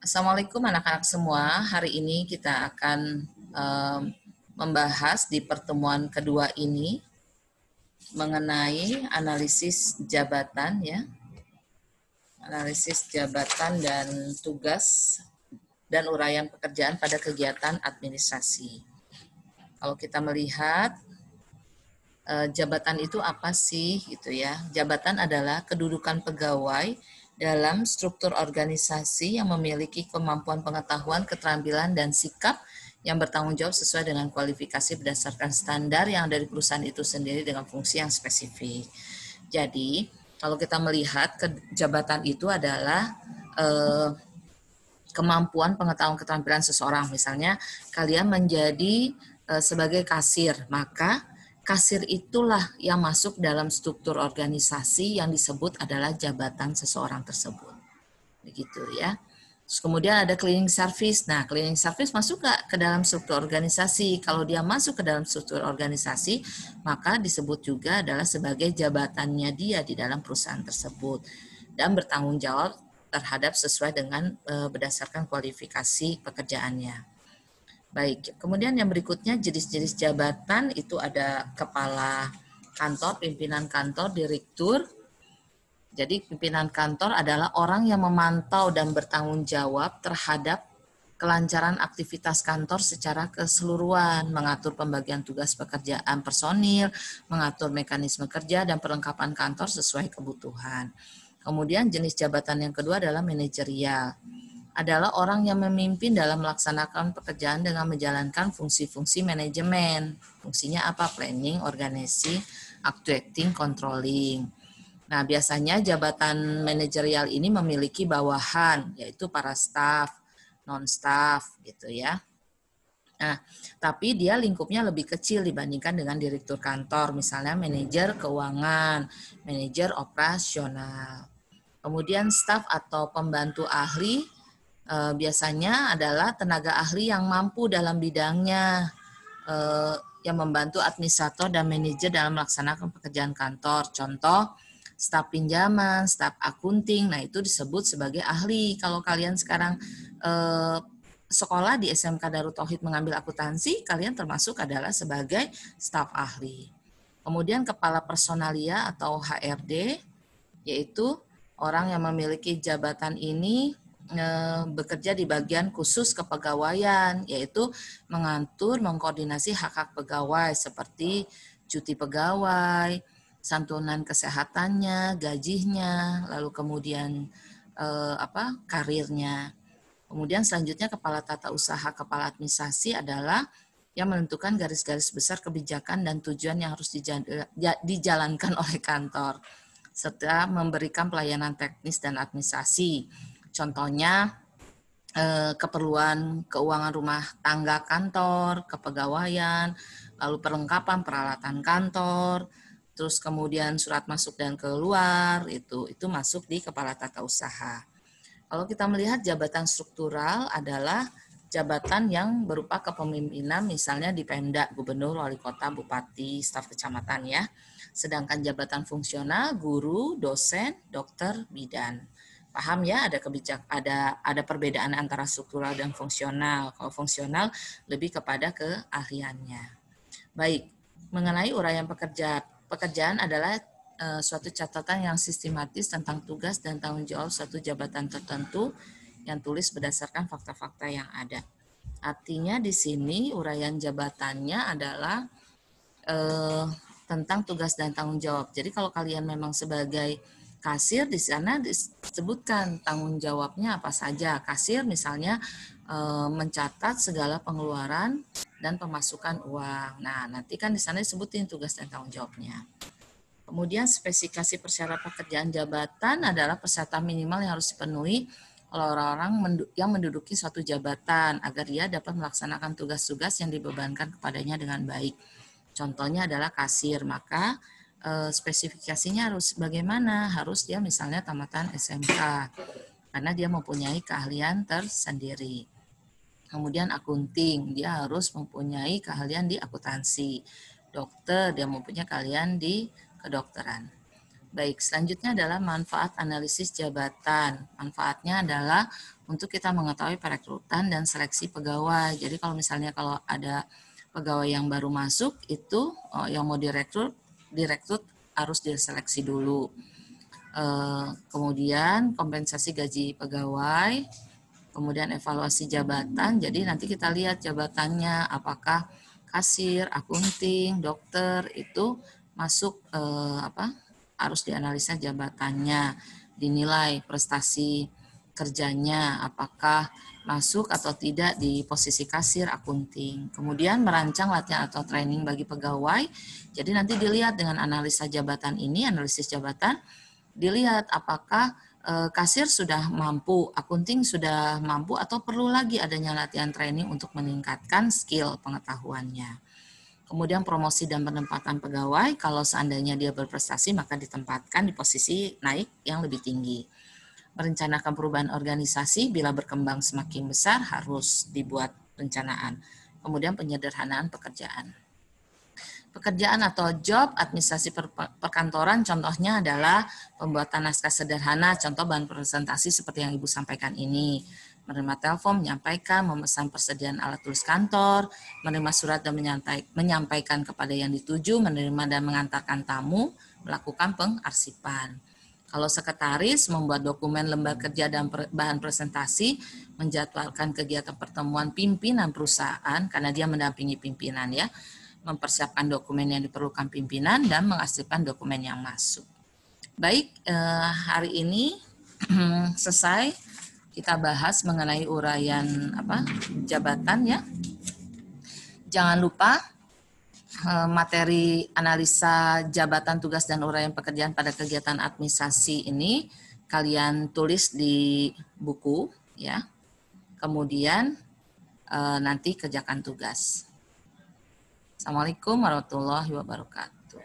Assalamualaikum anak-anak semua. Hari ini kita akan membahas di pertemuan kedua ini mengenai analisis jabatan ya. Analisis jabatan dan tugas dan uraian pekerjaan pada kegiatan administrasi. Kalau kita melihat jabatan itu apa sih gitu ya. Jabatan adalah kedudukan pegawai dalam struktur organisasi yang memiliki kemampuan pengetahuan, keterampilan, dan sikap yang bertanggung jawab sesuai dengan kualifikasi berdasarkan standar yang dari perusahaan itu sendiri dengan fungsi yang spesifik. Jadi, kalau kita melihat jabatan itu adalah kemampuan pengetahuan keterampilan seseorang. Misalnya, kalian menjadi sebagai kasir, maka kasir itulah yang masuk dalam struktur organisasi yang disebut adalah jabatan seseorang tersebut. Begitu ya. Terus kemudian ada cleaning service. Nah, cleaning service masuk nggak ke dalam struktur organisasi? Kalau dia masuk ke dalam struktur organisasi, maka disebut juga adalah sebagai jabatannya dia di dalam perusahaan tersebut dan bertanggung jawab terhadap sesuai dengan berdasarkan kualifikasi pekerjaannya. Baik, kemudian yang berikutnya jenis-jenis jabatan itu ada kepala kantor, pimpinan kantor, direktur. Jadi pimpinan kantor adalah orang yang memantau dan bertanggung jawab terhadap kelancaran aktivitas kantor secara keseluruhan, mengatur pembagian tugas pekerjaan personil, mengatur mekanisme kerja dan perlengkapan kantor sesuai kebutuhan. Kemudian jenis jabatan yang kedua adalah manajerial. Adalah orang yang memimpin dalam melaksanakan pekerjaan dengan menjalankan fungsi-fungsi manajemen. Fungsinya apa? Planning, organisasi, actuating, controlling. Nah, biasanya jabatan manajerial ini memiliki bawahan, yaitu para staf, non-staf, gitu ya. Nah, tapi dia lingkupnya lebih kecil dibandingkan dengan direktur kantor, misalnya manajer keuangan, manajer operasional. Kemudian staf atau pembantu ahli biasanya adalah tenaga ahli yang mampu dalam bidangnya, yang membantu administrator dan manajer dalam melaksanakan pekerjaan kantor. Contoh, staf pinjaman, staf akunting, nah itu disebut sebagai ahli. Kalau kalian sekarang sekolah di SMK Darut Tauhid mengambil akuntansi, kalian termasuk adalah sebagai staf ahli. Kemudian kepala personalia atau HRD, yaitu orang yang memiliki jabatan ini bekerja di bagian khusus kepegawaian, yaitu mengatur, mengkoordinasi hak-hak pegawai seperti cuti pegawai, santunan kesehatannya, gajinya, lalu kemudian karirnya. Kemudian selanjutnya kepala tata usaha, kepala administrasi adalah yang menentukan garis-garis besar kebijakan dan tujuan yang harus dijalankan oleh kantor, serta memberikan pelayanan teknis dan administrasi. Contohnya keperluan keuangan rumah tangga kantor, kepegawaian, lalu perlengkapan peralatan kantor, terus kemudian surat masuk dan keluar, itu masuk di kepala tata usaha. Kalau kita melihat jabatan struktural adalah jabatan yang berupa kepemimpinan, misalnya di Pemda, gubernur, wali kota, bupati, staf kecamatan ya. Sedangkan jabatan fungsional, guru, dosen, dokter, bidan. Paham ya, ada perbedaan antara struktural dan fungsional. Kalau fungsional lebih kepada keahliannya. Baik, mengenai uraian pekerjaan adalah suatu catatan yang sistematis tentang tugas dan tanggung jawab suatu jabatan tertentu yang tulis berdasarkan fakta-fakta yang ada. Artinya di sini uraian jabatannya adalah tentang tugas dan tanggung jawab. Jadi kalau kalian memang sebagai kasir, di sana disebutkan tanggung jawabnya apa saja. Kasir misalnya mencatat segala pengeluaran dan pemasukan uang. Nah, nanti kan di sana disebutin tugas dan tanggung jawabnya. Kemudian spesifikasi persyarat pekerjaan jabatan adalah persyaratan minimal yang harus dipenuhi oleh orang-orang yang menduduki suatu jabatan agar dia dapat melaksanakan tugas-tugas yang dibebankan kepadanya dengan baik. Contohnya adalah kasir, maka spesifikasinya harus bagaimana? Harus dia misalnya tamatan SMK, karena dia mempunyai keahlian tersendiri. Kemudian akunting, dia harus mempunyai keahlian di akuntansi. Dokter, dia mempunyai keahlian di kedokteran. Baik, selanjutnya adalah manfaat analisis jabatan. Manfaatnya adalah untuk kita mengetahui perekrutan dan seleksi pegawai. Jadi kalau misalnya kalau ada pegawai yang baru masuk, itu yang mau direkrut harus diseleksi dulu. Kemudian kompensasi gaji pegawai, kemudian evaluasi jabatan. Jadi nanti kita lihat jabatannya apakah kasir, akunting, dokter itu masuk harus dianalisa jabatannya, dinilai prestasi kerjanya apakah masuk atau tidak di posisi kasir, akunting. Kemudian merancang latihan atau training bagi pegawai. Jadi nanti dilihat dengan analisa jabatan ini, analisis jabatan, dilihat apakah kasir sudah mampu, akunting sudah mampu, atau perlu lagi adanya latihan training untuk meningkatkan skill pengetahuannya. Kemudian promosi dan penempatan pegawai, kalau seandainya dia berprestasi maka ditempatkan di posisi naik yang lebih tinggi. Merencanakan perubahan organisasi, bila berkembang semakin besar harus dibuat rencanaan. Kemudian penyederhanaan pekerjaan. Pekerjaan atau job administrasi perkantoran contohnya adalah pembuatan naskah sederhana, contoh bahan presentasi seperti yang Ibu sampaikan ini. Menerima telepon, menyampaikan, memesan persediaan alat tulis kantor, menerima surat dan menyampaikan kepada yang dituju, menerima dan mengantarkan tamu, melakukan pengarsipan. Kalau sekretaris, membuat dokumen lembar kerja dan bahan presentasi, menjadwalkan kegiatan pertemuan pimpinan perusahaan, karena dia mendampingi pimpinan ya, mempersiapkan dokumen yang diperlukan pimpinan, dan mengarsipkan dokumen yang masuk. Baik, hari ini selesai kita bahas mengenai uraian jabatan ya. Jangan lupa materi analisa jabatan, tugas, dan uraian pekerjaan pada kegiatan administrasi ini kalian tulis di buku ya. Kemudian nanti kerjakan tugas. Assalamualaikum warahmatullahi wabarakatuh.